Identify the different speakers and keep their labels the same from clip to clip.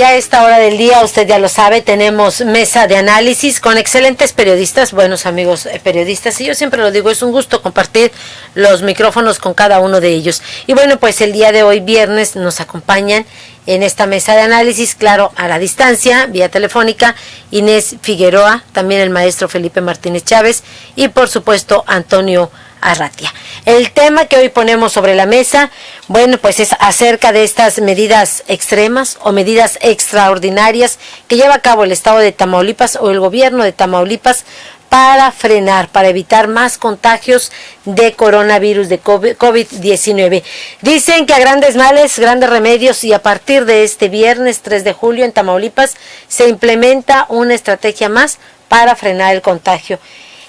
Speaker 1: Y a esta hora del día, usted ya lo sabe, tenemos mesa de análisis con excelentes periodistas, buenos amigos periodistas, y yo siempre lo digo, es un gusto compartir los micrófonos con cada uno de ellos. Y bueno, pues el día de hoy, viernes, nos acompañan en esta mesa de análisis, claro, a la distancia, vía telefónica, Inés Figueroa, también el maestro Felipe Martínez Chávez y por supuesto Antonio Arratia. El tema que hoy ponemos sobre la mesa, bueno, pues es acerca de estas medidas extremas o medidas extraordinarias que lleva a cabo el estado de Tamaulipas o el gobierno de Tamaulipas para frenar, para evitar más contagios de coronavirus, de COVID-19. Dicen que a grandes males, grandes remedios, y a partir de este viernes 3 de julio en Tamaulipas se implementa una estrategia más para frenar el contagio.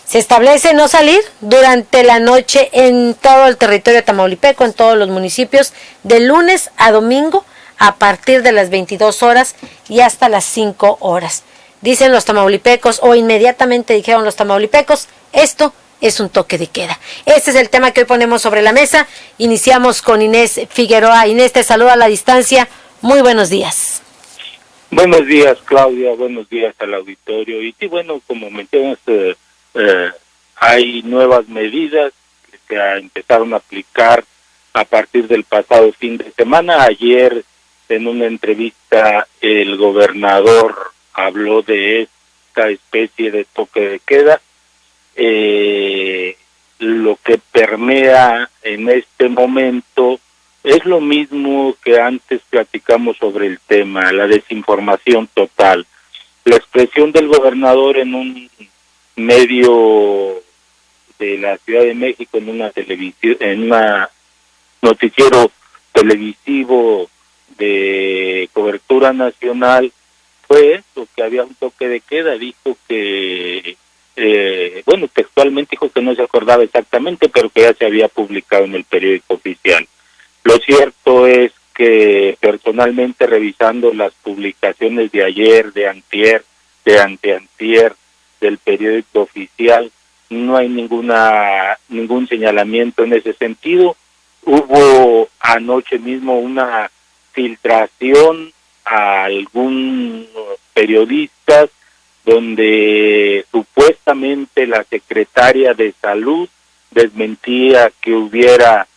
Speaker 1: Se establece no salir durante la noche en todo el territorio tamaulipeco, en todos los municipios, de lunes a domingo a partir de las 22 horas y hasta las 5 horas. Dicen los tamaulipecos, o inmediatamente dijeron los tamaulipecos, esto es un toque de queda. Este es el tema que hoy ponemos sobre la mesa. Iniciamos con Inés Figueroa. Inés, te saluda a la distancia. Muy buenos días.
Speaker 2: Buenos días, Claudia. Buenos días al auditorio. Y sí, bueno, como mencionas, hay nuevas medidas que se empezaron a aplicar a partir del pasado fin de semana. Ayer, en una entrevista, el gobernador habló de esta especie de toque de queda. Lo que permea en este momento es lo mismo que antes platicamos sobre el tema, la desinformación total. La expresión del gobernador en un medio de la Ciudad de México, en una televisión, en un noticiero televisivo de cobertura nacional, fue eso, que había un toque de queda. Dijo que, bueno, textualmente dijo que no se acordaba exactamente, pero que ya se había publicado en el periódico oficial. Lo cierto es que personalmente, revisando las publicaciones de ayer, de antier, de anteantier, del periódico oficial, no hay ningún señalamiento en ese sentido. Hubo anoche mismo una filtración a algún periodistas donde supuestamente la secretaria de Salud desmentía que hubiera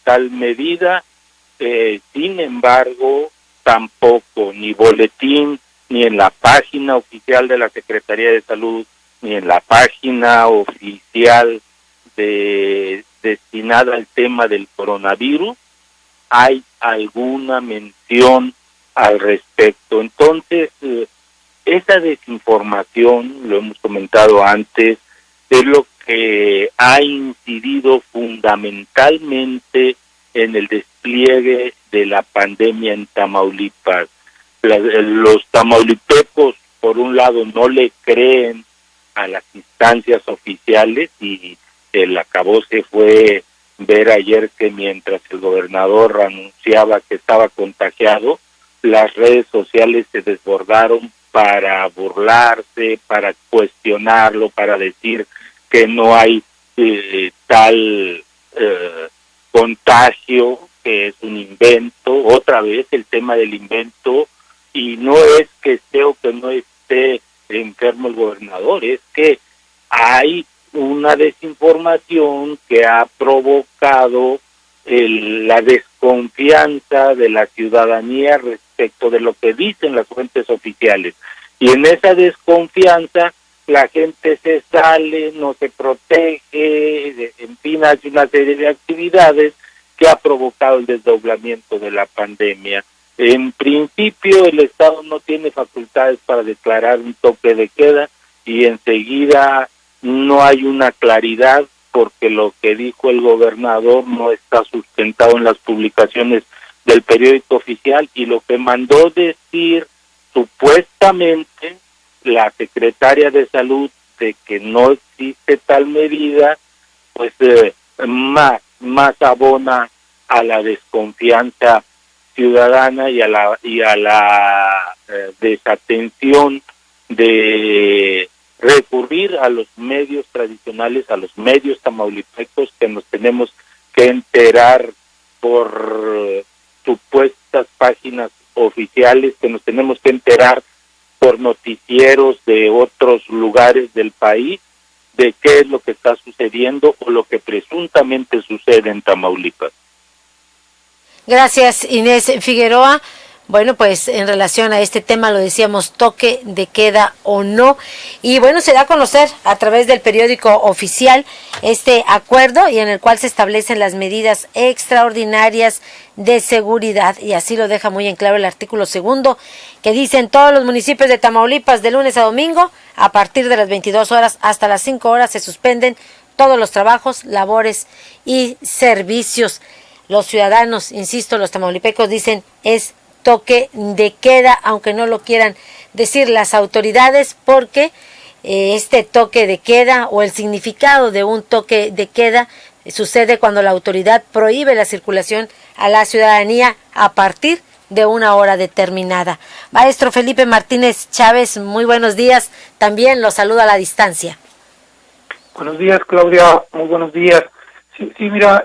Speaker 2: tal medida. Sin embargo, tampoco ni boletín, ni en la página oficial de la Secretaría de Salud, ni en la página oficial destinada al tema del coronavirus, hay alguna mención al respecto. Entonces, esa desinformación, lo hemos comentado antes, es lo que ha incidido fundamentalmente en el despliegue de la pandemia en Tamaulipas. Los tamaulipecos, por un lado, no le creen a las instancias oficiales, y el acabose fue ver ayer que mientras el gobernador anunciaba que estaba contagiado, las redes sociales se desbordaron para burlarse, para cuestionarlo, para decir que no hay tal contagio, que es un invento. Otra vez el tema del invento, y no es que esté o que no esté enfermo el gobernador, es que hay una desinformación que ha provocado la desconfianza de la ciudadanía respecto de lo que dicen las fuentes oficiales. Y en esa desconfianza la gente se sale, no se protege, en fin, hace una serie de actividades que ha provocado el desdoblamiento de la pandemia. En principio, el Estado no tiene facultades para declarar un toque de queda, y enseguida no hay una claridad, porque lo que dijo el gobernador no está sustentado en las publicaciones del periódico oficial, y lo que mandó decir supuestamente la secretaria de Salud de que no existe tal medida, pues más abona a la desconfianza ciudadana y a la desatención de recurrir a los medios tradicionales, a los medios tamaulipecos, que nos tenemos que enterar por supuestas páginas oficiales que nos tenemos que enterar por noticieros de otros lugares del país de qué es lo que está sucediendo o lo que presuntamente sucede en Tamaulipas.
Speaker 1: Gracias, Inés Figueroa. Bueno, pues en relación a este tema lo decíamos, toque de queda o no. Y bueno, se da a conocer a través del periódico oficial este acuerdo y en el cual se establecen las medidas extraordinarias de seguridad, y así lo deja muy en claro el artículo 2, que dice: en todos los municipios de Tamaulipas de lunes a domingo, a partir de las 22 horas hasta las 5 horas, se suspenden todos los trabajos, labores y servicios. Los ciudadanos, insisto, los tamaulipecos dicen es toque de queda, aunque no lo quieran decir las autoridades, porque este toque de queda o el significado de un toque de queda sucede cuando la autoridad prohíbe la circulación a la ciudadanía a partir de una hora determinada. Maestro Felipe Martínez Chávez, muy buenos días. También los saludo a la distancia.
Speaker 3: Buenos días, Claudia. Muy buenos días. Sí, mira,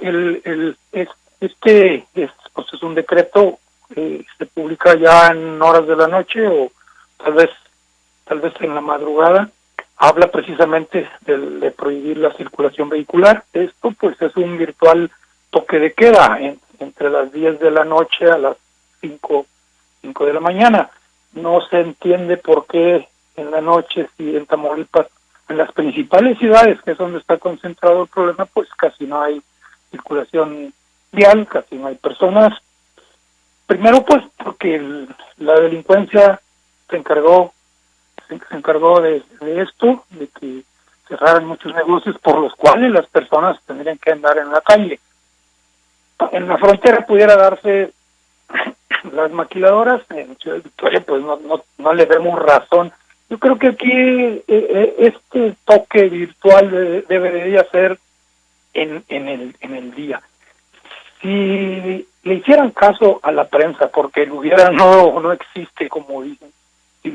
Speaker 3: este es un decreto. Se publica ya en horas de la noche o tal vez en la madrugada. Habla precisamente de prohibir la circulación vehicular. Esto pues es un virtual toque de queda entre las 10 de la noche a las 5 de la mañana. No se entiende por qué en la noche, si en Tamaulipas, en las principales ciudades, que es donde está concentrado el problema, pues casi no hay circulación vial, casi no hay personas. Primero, pues, porque la delincuencia se encargó de esto, de que cerraran muchos negocios por los cuales las personas tendrían que andar en la calle. En la frontera pudiera darse las maquiladoras, en Ciudad Victoria pues no le vemos razón. Yo creo que aquí este toque virtual debería ser en el día. Si le hicieran caso a la prensa, porque el hubiera no existe, como dicen, si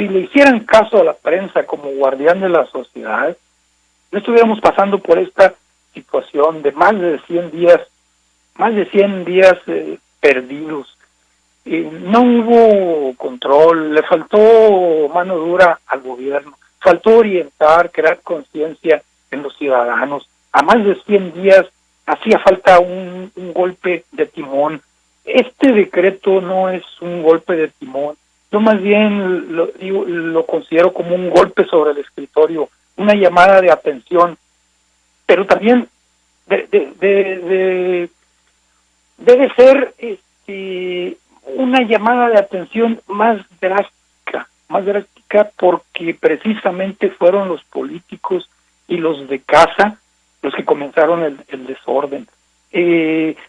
Speaker 3: le hicieran caso a la prensa como guardián de la sociedad, no estuviéramos pasando por esta situación de más de 100 días perdidos. No hubo control, le faltó mano dura al gobierno, faltó orientar, crear conciencia en los ciudadanos. A más de 100 días hacía falta un golpe de timón. Este decreto no es un golpe de timón. Yo más bien lo considero como un golpe sobre el escritorio, una llamada de atención, pero también debe ser una llamada de atención más drástica, porque precisamente fueron los políticos y los de casa los que comenzaron el desorden.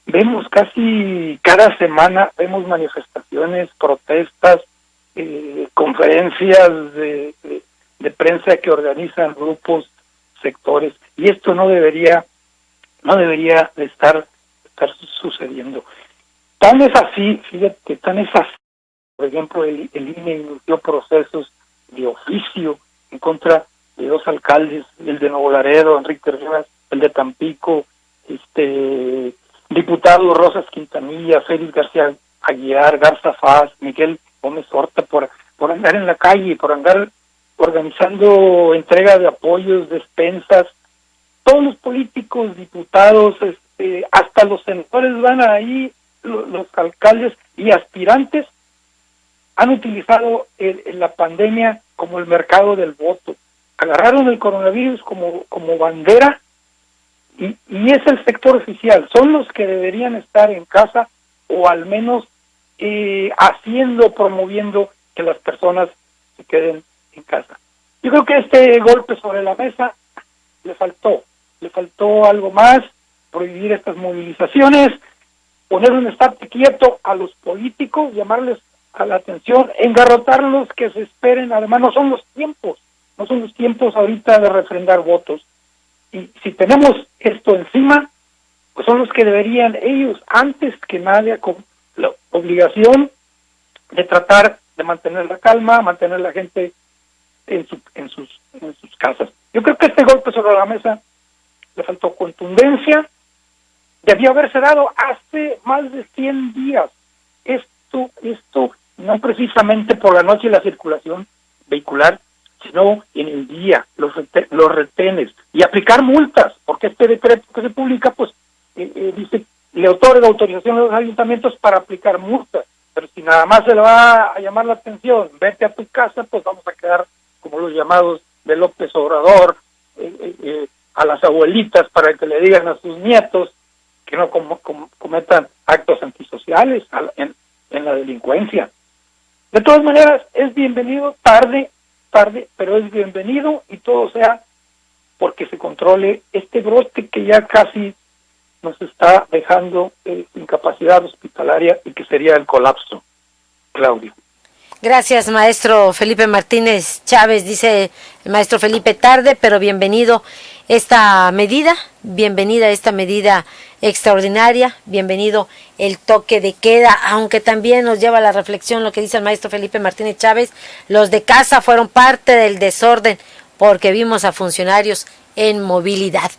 Speaker 3: Vemos casi cada semana, vemos manifestaciones, protestas, conferencias de prensa que organizan grupos, sectores, y esto no debería de estar sucediendo. Tan es así, fíjate, por ejemplo, el INE inició procesos de oficio en contra de 2 alcaldes, el de Nuevo Laredo, Enrique Rivas, el de Tampico, diputado Rosas Quintanilla, Félix García Aguilar, Garza Faz, Miguel Gómez Horta, por andar en la calle, por andar organizando entrega de apoyos, despensas. Todos los políticos, diputados, hasta los senadores van ahí, los alcaldes y aspirantes han utilizado la pandemia como el mercado del voto. Agarraron el coronavirus como bandera y es el sector oficial. Son los que deberían estar en casa o al menos promoviendo que las personas se queden en casa. Yo creo que este golpe sobre la mesa le faltó algo más, prohibir estas movilizaciones, poner un estate quieto a los políticos, llamarles a la atención, engarrotarlos, que se esperen. Además no son los tiempos ahorita de refrendar votos. Y si tenemos esto encima, pues son los que deberían ellos, antes que nadie, con la obligación de tratar de mantener la calma, mantener la gente en sus casas. Yo creo que este golpe sobre la mesa le faltó contundencia, debió haberse dado hace más de 100 días. Es esto no precisamente por la noche la circulación vehicular, sino en el día, los retenes, y aplicar multas, porque este decreto que se publica, pues, dice, le otorga autorización a los ayuntamientos para aplicar multas, pero si nada más se le va a llamar la atención, vete a tu casa, pues vamos a quedar como los llamados de López Obrador, a las abuelitas para que le digan a sus nietos que no cometan actos antisociales en la delincuencia. De todas maneras, es bienvenido, tarde, pero es bienvenido, y todo sea porque se controle este brote que ya casi nos está dejando incapacidad hospitalaria y que sería el colapso. Claudio.
Speaker 1: Gracias, maestro Felipe Martínez Chávez. Dice el maestro Felipe, tarde, pero bienvenida esta medida extraordinaria, bienvenido el toque de queda, aunque también nos lleva a la reflexión lo que dice el maestro Felipe Martínez Chávez, los de casa fueron parte del desorden porque vimos a funcionarios en movilidad.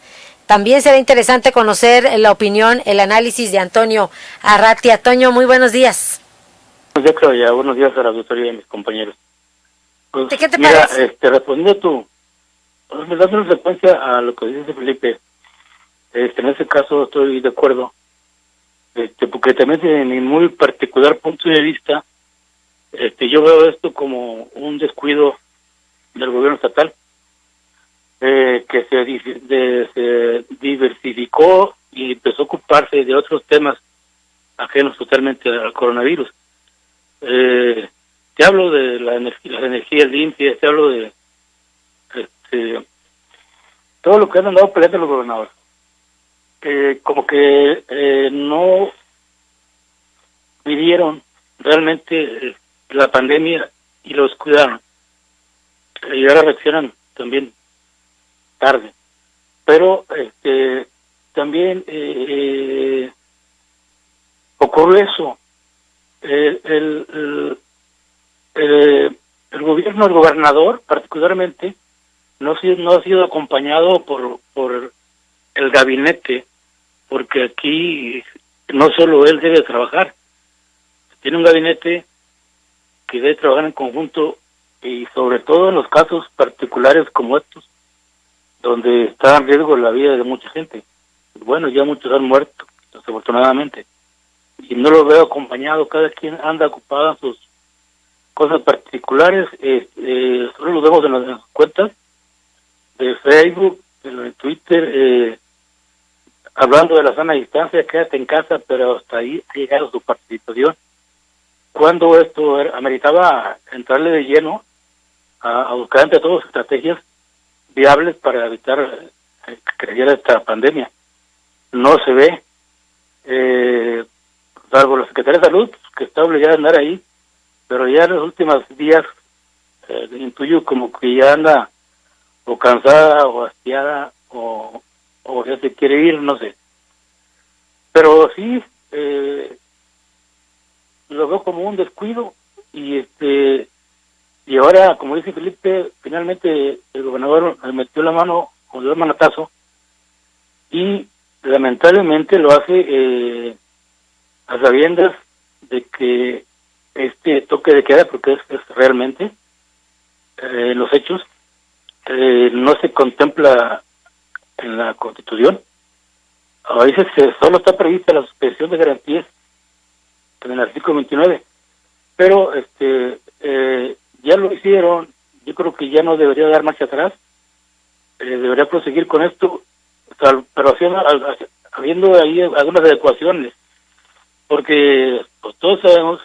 Speaker 1: También será interesante conocer la opinión, el análisis de Antonio Arratia. Toño, muy buenos días.
Speaker 4: Buenos días, Claudia. Buenos días a la auditoría y a mis compañeros. Pues,
Speaker 1: ¿Qué te parece?
Speaker 4: Respondiendo dando secuencia a lo que dice Felipe, en ese caso estoy de acuerdo, porque también desde mi muy particular punto de vista, yo veo esto como un descuido del gobierno estatal, que se diversificó y empezó a ocuparse de otros temas ajenos totalmente al coronavirus. Te hablo de las energías limpias, te hablo de todo lo que han andado peleando los gobernadores, como que no vivieron realmente la pandemia y los cuidaron, y ahora reaccionan también tarde, pero también ocurre eso. El gobierno, el gobernador particularmente, no ha sido acompañado por el gabinete, porque aquí no solo él debe trabajar, tiene un gabinete que debe trabajar en conjunto, y sobre todo en los casos particulares como estos, donde está en riesgo la vida de mucha gente. Bueno, ya muchos han muerto, desafortunadamente, y no lo veo acompañado, cada quien anda ocupado en sus cosas particulares. Solo lo vemos en las cuentas de Facebook, en Twitter, hablando de la sana distancia, quédate en casa, pero hasta ahí ha llegado su participación, cuando esto ameritaba entrarle de lleno a buscar entre todos estrategias viables para evitar que creciera esta pandemia. No se ve, salvo la Secretaría de Salud, que está obligada a andar ahí, pero ya en los últimos días intuyo como que ya anda o cansada o hastiada o ya se quiere ir, no sé. Pero sí, lo veo como un descuido, y ahora, como dice Felipe, finalmente el gobernador metió la mano o dio el manotazo, y lamentablemente lo hace a sabiendas de que este toque de queda, porque es realmente los hechos, no se contempla en la Constitución. A veces solo está prevista la suspensión de garantías en el artículo 29, pero ya lo hicieron. Yo creo que ya no debería dar marcha atrás, debería proseguir con esto, pero habiendo ahí algunas adecuaciones, porque pues, todos sabemos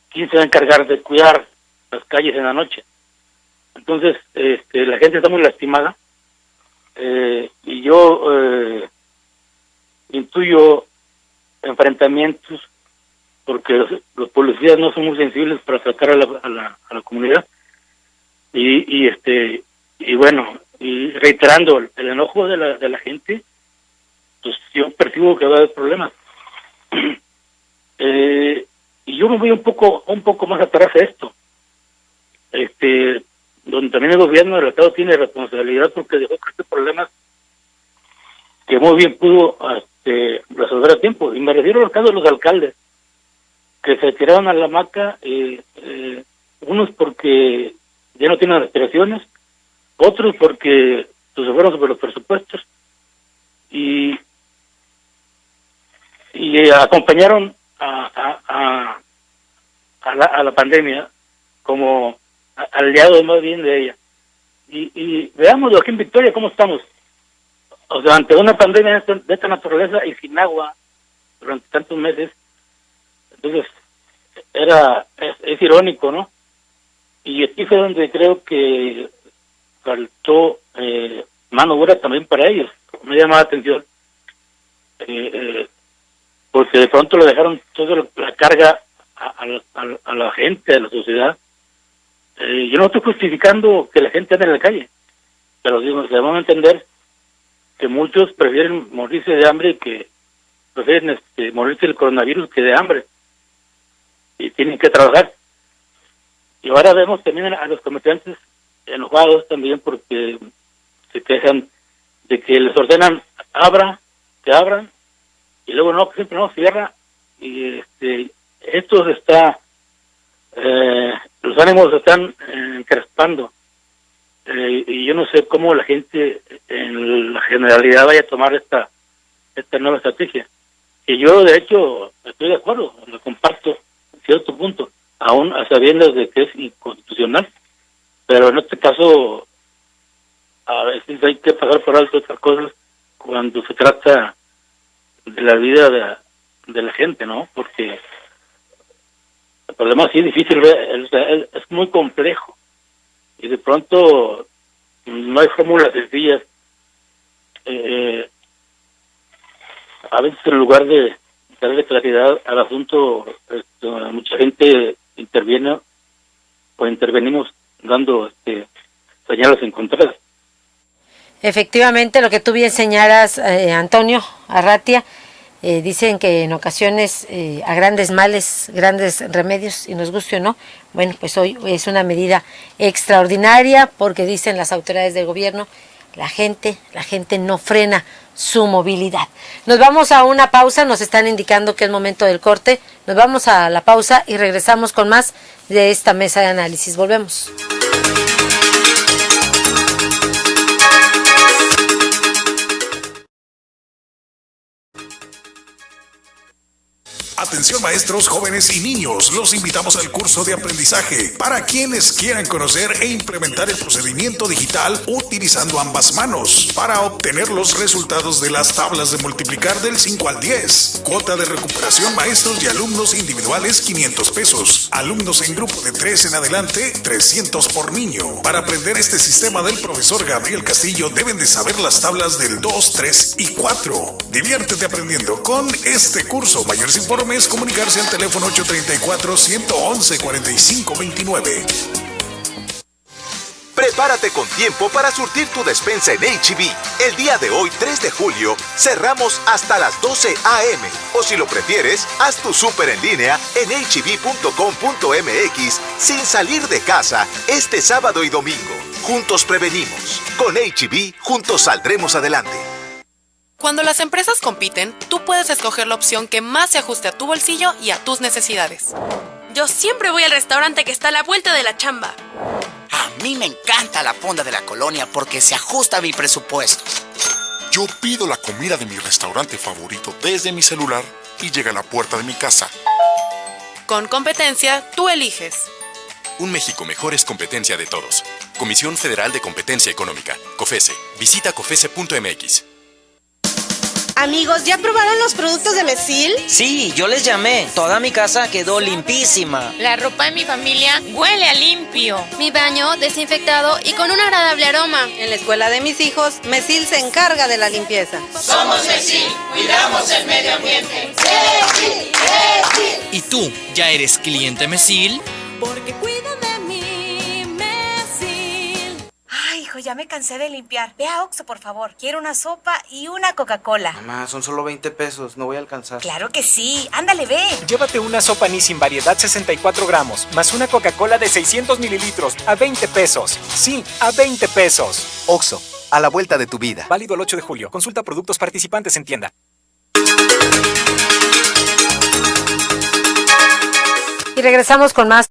Speaker 4: quién se va a encargar de cuidar las calles en la noche. Entonces, la gente está muy lastimada, y yo intuyo enfrentamientos, porque los policías no son muy sensibles para tratar a la comunidad, y bueno, y reiterando el enojo de la gente, pues yo percibo que va a haber problemas. Y yo me voy un poco más atrás a esto, donde también el gobierno del estado tiene responsabilidad, porque dejó crecer problemas que muy bien pudo resolver a tiempo, y me refiero al caso de los alcaldes, que que se tiraron a la hamaca, unos porque ya no tienen respiraciones, otros porque pues, se fueron sobre los presupuestos y acompañaron a la pandemia como aliados más bien de ella. Y veámoslo aquí en Victoria, ¿cómo estamos? O sea, ante una pandemia de esta naturaleza y sin agua durante tantos meses, entonces es irónico, ¿no? Y aquí fue donde creo que faltó mano dura también para ellos. Me llama la atención, porque de pronto le dejaron toda la carga a la gente, a la sociedad. Yo no estoy justificando que la gente ande en la calle, pero digo, debemos entender que muchos prefieren morirse de hambre que prefieren morirse del coronavirus que de hambre, y tienen que trabajar. Y ahora vemos también a los comerciantes enojados también porque se quejan de que les ordenan que abran, y luego no, siempre no, cierra, y esto se está, los ánimos se están encrespando, y yo no sé cómo la gente en la generalidad vaya a tomar esta nueva estrategia, que yo de hecho estoy de acuerdo, lo comparto en cierto punto, aún a sabiendas de que es inconstitucional, pero en este caso a veces hay que pasar por alto otras cosas cuando se trata de la vida de la gente, ¿no? Porque el problema sí es difícil, es muy complejo y de pronto no hay fórmulas sencillas. A veces en lugar de darle claridad al asunto, mucha gente interviene o intervenimos dando señales encontradas.
Speaker 1: Efectivamente, lo que tú bien señalas, Antonio Arratia, dicen que en ocasiones a grandes males, grandes remedios, y nos guste o no. Bueno, pues hoy es una medida extraordinaria porque dicen las autoridades del gobierno, la gente no frena su movilidad. Nos vamos a una pausa, nos están indicando que es momento del corte. Nos vamos a la pausa y regresamos con más de esta mesa de análisis. Volvemos.
Speaker 5: Atención maestros, jóvenes y niños, los invitamos al curso de aprendizaje para quienes quieran conocer e implementar el procedimiento digital utilizando ambas manos para obtener los resultados de las tablas de multiplicar del 5 al 10. Cuota de recuperación maestros y alumnos individuales 500 pesos. Alumnos en grupo de 3 en adelante 300 por niño. Para aprender este sistema del profesor Gabriel Castillo deben de saber las tablas del 2, 3 y 4. Diviértete aprendiendo con este curso. Mayores informes, comunicarse al teléfono 834-111-4529.
Speaker 6: Prepárate con tiempo para surtir tu despensa en H-E-B. El día de hoy, 3 de julio, cerramos hasta las 12 a.m. O si lo prefieres, haz tu súper en línea en heb.com.mx sin salir de casa este sábado y domingo. Juntos prevenimos. Con H-E-B, juntos saldremos adelante.
Speaker 7: Cuando las empresas compiten, tú puedes escoger la opción que más se ajuste a tu bolsillo y a tus necesidades.
Speaker 8: Yo siempre voy al restaurante que está a la vuelta de la chamba.
Speaker 9: A mí me encanta la fonda de la colonia porque se ajusta a mi presupuesto.
Speaker 10: Yo pido la comida de mi restaurante favorito desde mi celular y llega a la puerta de mi casa.
Speaker 7: Con competencia, tú eliges.
Speaker 11: Un México mejor es competencia de todos. Comisión Federal de Competencia Económica. COFESE. Visita COFESE.mx.
Speaker 12: Amigos, ¿ya probaron los productos de Mesil?
Speaker 13: Sí, yo les llamé. Toda mi casa quedó limpísima.
Speaker 14: La ropa de mi familia huele a limpio.
Speaker 15: Mi baño desinfectado y con un agradable aroma.
Speaker 16: En la escuela de mis hijos, Mesil se encarga de la limpieza.
Speaker 17: Somos Mesil, cuidamos el medio ambiente.
Speaker 18: Mesil, Mesil. ¿Y tú, ya eres cliente Mesil?
Speaker 19: Porque cuida de mí, Mesil.
Speaker 20: Ay, hijo, ya me cansé de limpiar. Ve a Oxxo, por favor. Quiero una sopa y una Coca-Cola.
Speaker 21: Mamá, son solo 20 pesos. No voy a alcanzar.
Speaker 20: Claro que sí. Ándale, ve.
Speaker 22: Llévate una sopa Nissin variedad 64 gramos, más una Coca-Cola de 600 mililitros a 20 pesos. Sí, a 20 pesos.
Speaker 6: Oxxo, a la vuelta de tu vida.
Speaker 22: Válido el 8 de julio. Consulta productos participantes en tienda.
Speaker 1: Y regresamos con más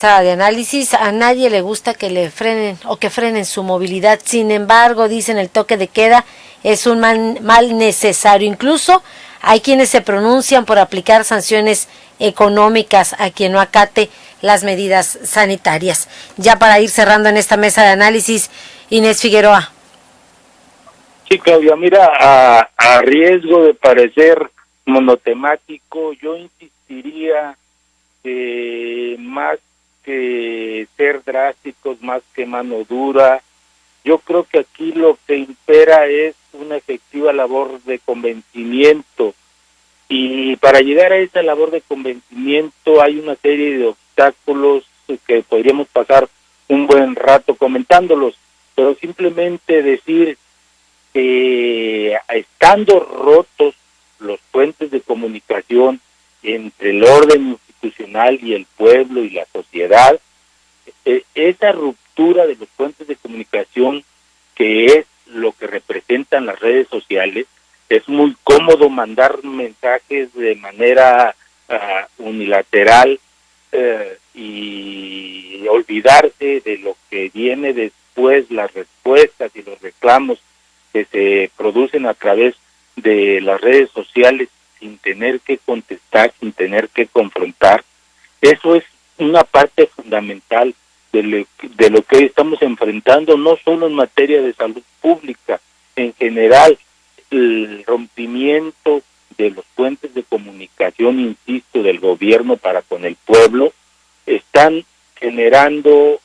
Speaker 1: de análisis. A nadie le gusta que le frenen o que frenen su movilidad. Sin embargo, dicen, el toque de queda es un mal necesario. Incluso hay quienes se pronuncian por aplicar sanciones económicas a quien no acate las medidas sanitarias. Ya para ir cerrando en esta mesa de análisis, Inés Figueroa.
Speaker 4: Sí, Claudia, mira, a riesgo de parecer monotemático, yo insistiría que más que ser drásticos, más que mano dura, yo creo que aquí lo que impera es una efectiva labor de convencimiento, y para llegar a esa labor de convencimiento hay una serie de obstáculos que podríamos pasar un buen rato comentándolos, pero simplemente decir que estando rotos los puentes de comunicación entre el orden institucional y el pueblo y la sociedad, esa ruptura de los puentes de comunicación, que es lo que representan las redes sociales, es muy cómodo mandar mensajes de manera unilateral y olvidarse de lo que viene después, las respuestas y los reclamos que se producen a través de las redes sociales sin tener que contestar, sin tener que confrontar. Eso es una parte fundamental de lo que hoy estamos enfrentando, no solo en materia de salud pública, en general. El rompimiento de los puentes de comunicación, insisto, del gobierno para con el pueblo, están generando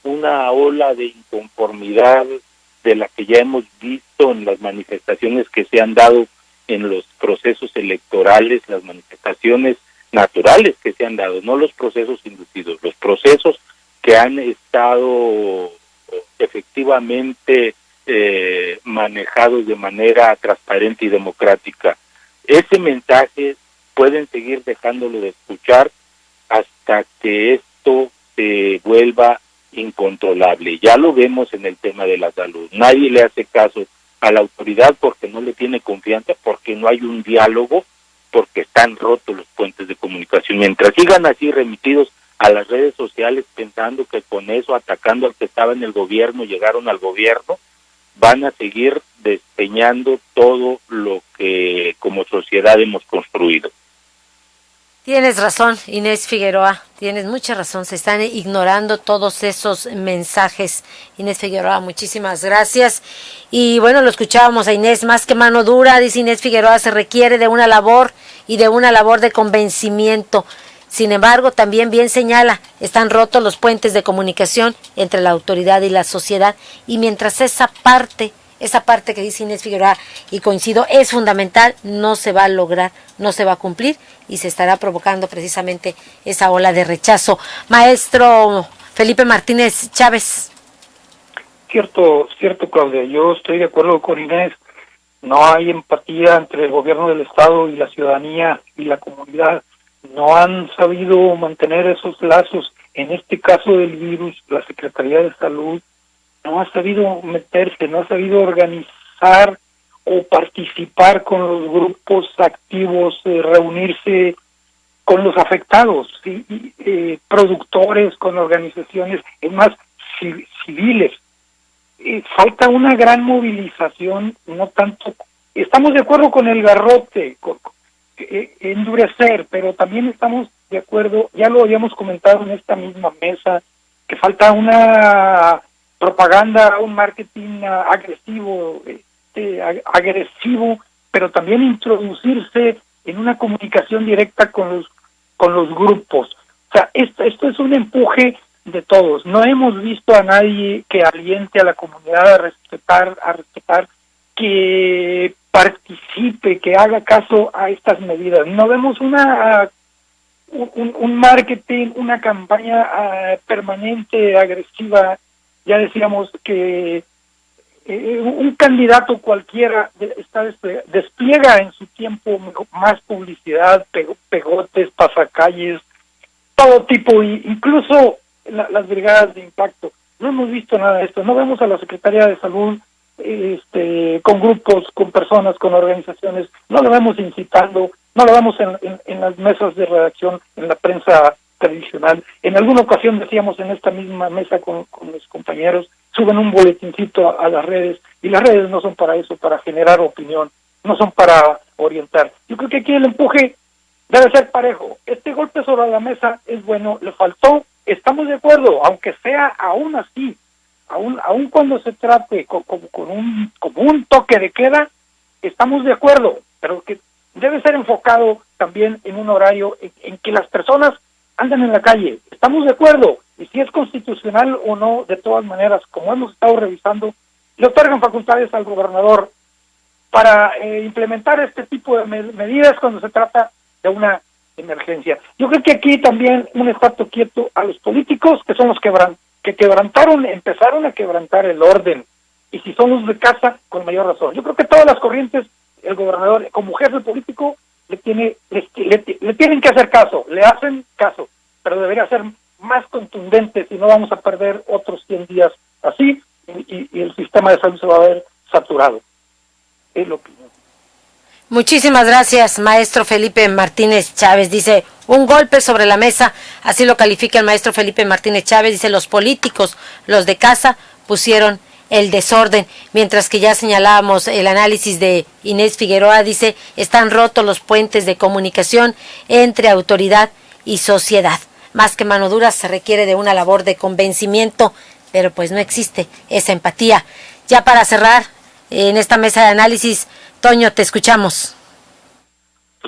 Speaker 4: una ola de inconformidad de la que ya hemos visto en las manifestaciones que se han dado en los procesos electorales, las manifestaciones naturales que se han dado, no los procesos inducidos, los procesos que han estado efectivamente manejados de manera transparente y democrática. Ese mensaje pueden seguir dejándolo de escuchar hasta que esto se vuelva incontrolable. Ya lo vemos en el tema de la salud. Nadie le hace caso a la autoridad porque no le tiene confianza, porque no hay un diálogo, porque están rotos los puentes de comunicación. Mientras sigan así remitidos a las redes sociales pensando que con eso, atacando al que estaba en el gobierno, llegaron al gobierno, van a seguir despeñando todo lo que como sociedad hemos construido.
Speaker 1: Tienes razón, Inés Figueroa, tienes mucha razón, se están ignorando todos esos mensajes. Inés Figueroa, muchísimas gracias. Y bueno, lo escuchábamos a Inés, más que mano dura, dice Inés Figueroa, se requiere de una labor y de una labor de convencimiento. Sin embargo, también bien señala, están rotos los puentes de comunicación entre la autoridad y la sociedad, y mientras esa parte que dice Inés Figueroa, y coincido, es fundamental, no se va a lograr, no se va a cumplir, y se estará provocando precisamente esa ola de rechazo. Maestro Felipe Martínez Chávez.
Speaker 2: Cierto, Claudia, yo estoy de acuerdo con Inés, no hay empatía entre el gobierno del Estado y la ciudadanía y la comunidad, no han sabido mantener esos lazos. En este caso del virus, la Secretaría de Salud no ha sabido meterse, no ha sabido organizar o participar con los grupos activos, reunirse con los afectados, ¿sí? Productores, con organizaciones, es más, civiles. Falta una gran movilización, no tanto, estamos de acuerdo con el garrote, endurecer, pero también estamos de acuerdo, ya lo habíamos comentado en esta misma mesa, que falta una propaganda, un marketing agresivo, pero también introducirse en una comunicación directa con los grupos. O sea, esto es un empuje de todos. No hemos visto a nadie que aliente a la comunidad a respetar, que participe, que haga caso a estas medidas. No vemos un marketing, una campaña permanente, agresiva. Ya decíamos que un candidato cualquiera despliega en su tiempo más publicidad, pegotes, pasacalles, todo tipo, incluso las brigadas de impacto. No hemos visto nada de esto. No vemos a la Secretaría de Salud con grupos, con personas, con organizaciones. No lo vemos incitando, no lo vemos en las mesas de redacción, en la prensa tradicional. En alguna ocasión decíamos en esta misma mesa con los compañeros, suben un boletincito a las redes, y las redes no son para eso, para generar opinión, no son para orientar. Yo creo que aquí el empuje debe ser parejo. Este golpe sobre la mesa es bueno, le faltó, estamos de acuerdo, aunque sea aún así, aún cuando se trate como un toque de queda, estamos de acuerdo, pero que debe ser enfocado también en un horario en que las personas andan en la calle. Estamos de acuerdo, y si es constitucional o no, de todas maneras, como hemos estado revisando, le otorgan facultades al gobernador para implementar este tipo de medidas cuando se trata de una emergencia. Yo creo que aquí también un estate quieto a los políticos, que son los que empezaron a quebrantar el orden, y si son los de casa, con mayor razón. Yo creo que todas las corrientes, el gobernador, como jefe político, le tienen que hacer caso, le hacen caso, pero debería ser más contundente, si no vamos a perder otros 100 días así, y el sistema de salud se va a ver saturado. Es lo que...
Speaker 1: Muchísimas gracias, maestro Felipe Martínez Chávez. Dice, un golpe sobre la mesa, así lo califica el maestro Felipe Martínez Chávez. Dice, los políticos, los de casa, pusieron el desorden, mientras que ya señalábamos el análisis de Inés Figueroa. Dice, están rotos los puentes de comunicación entre autoridad y sociedad. Más que mano dura se requiere de una labor de convencimiento, pero pues no existe esa empatía. Ya para cerrar, en esta mesa de análisis, Toño, te escuchamos.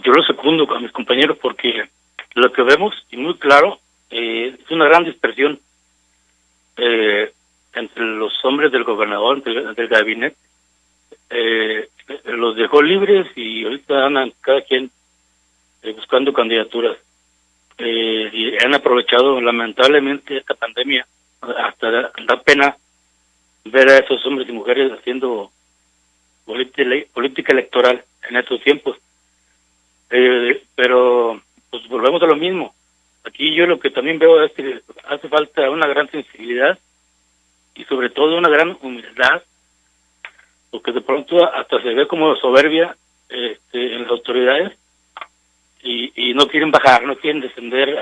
Speaker 4: Yo lo secundo con mis compañeros porque lo que vemos, y muy claro, es una gran dispersión entre los hombres del gobernador, del gabinete. Los dejó libres y ahorita andan cada quien buscando candidaturas. Y han aprovechado lamentablemente esta pandemia. Hasta da pena ver a esos hombres y mujeres haciendo política electoral en estos tiempos. Pero pues volvemos a lo mismo. Aquí yo lo que también veo es que hace falta una gran sensibilidad y sobre todo una gran humildad, porque de pronto hasta se ve como soberbia en las autoridades y no quieren bajar, no quieren descender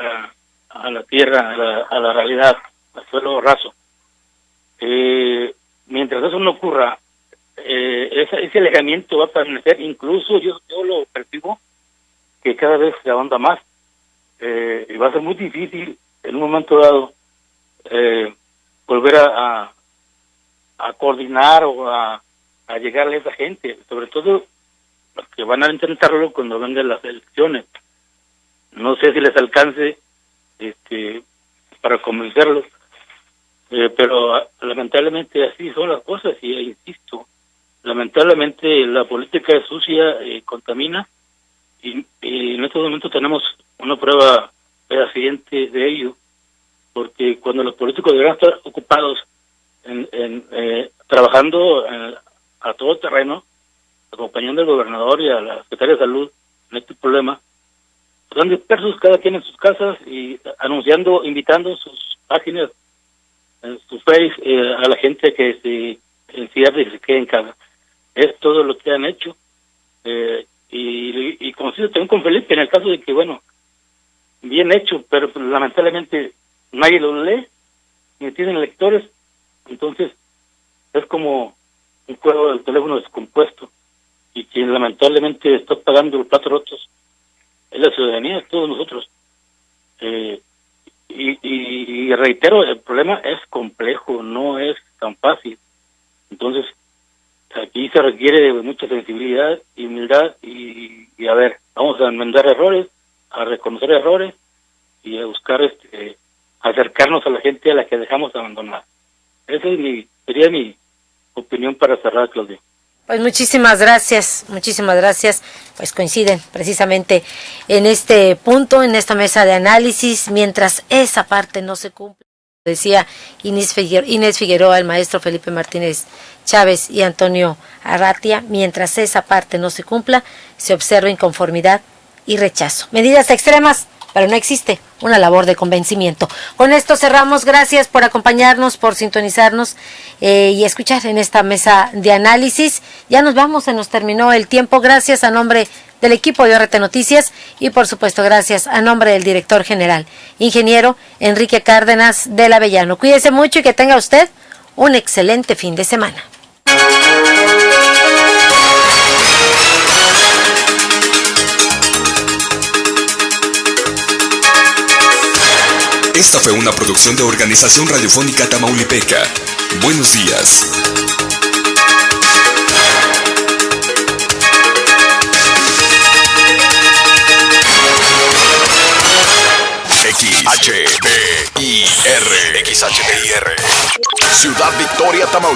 Speaker 4: a la tierra, a la realidad, al suelo raso. Mientras eso no ocurra, ese alejamiento va a permanecer. Incluso yo lo percibo que cada vez se ahonda más, y va a ser muy difícil en un momento dado volver a coordinar o a llegarle a esa gente, sobre todo los que van a intentarlo cuando vengan las elecciones. No sé si les alcance para convencerlos, pero lamentablemente así son las cosas, y insisto, lamentablemente la política es sucia, contamina, y en este momento tenemos una prueba fehaciente de ello, porque cuando los políticos deberían estar ocupados trabajando a todo terreno, acompañando al gobernador y a la Secretaría de Salud en este problema, están dispersos cada quien en sus casas y anunciando, invitando en sus páginas, en su Face, a la gente que se encierre y se quede en casa. Es todo lo que han hecho. Y coincido también con Felipe en el caso de que, bueno, bien hecho, pero pues, lamentablemente nadie lo lee, ni tienen lectores. Entonces es como un juego del teléfono descompuesto, y quien lamentablemente está pagando los platos rotos es la ciudadanía, es todos nosotros. Y reitero, el problema es complejo, no es tan fácil. Entonces aquí se requiere de mucha sensibilidad y humildad, y a ver, vamos a enmendar errores, a reconocer errores y a buscar acercarnos a la gente a la que dejamos abandonar. Esa sería mi opinión para cerrar, Claudia.
Speaker 1: Pues muchísimas gracias. Pues coinciden precisamente en este punto, en esta mesa de análisis, mientras esa parte no se cumple. Decía Inés Figueroa, el maestro Felipe Martínez Chávez y Antonio Arratia, mientras esa parte no se cumpla, se observa inconformidad y rechazo. Medidas extremas, pero no existe una labor de convencimiento. Con esto cerramos. Gracias por acompañarnos, por sintonizarnos y escuchar en esta mesa de análisis. Ya nos vamos, se nos terminó el tiempo. Gracias a nombre del equipo de ORT Noticias y por supuesto gracias a nombre del director general, ingeniero Enrique Cárdenas del Avellano. Cuídese mucho y que tenga usted un excelente fin de semana.
Speaker 3: Esta fue una producción de Organización Radiofónica Tamaulipeca. Buenos días.
Speaker 6: XHBIR. Ciudad Victoria, Tamaulipas.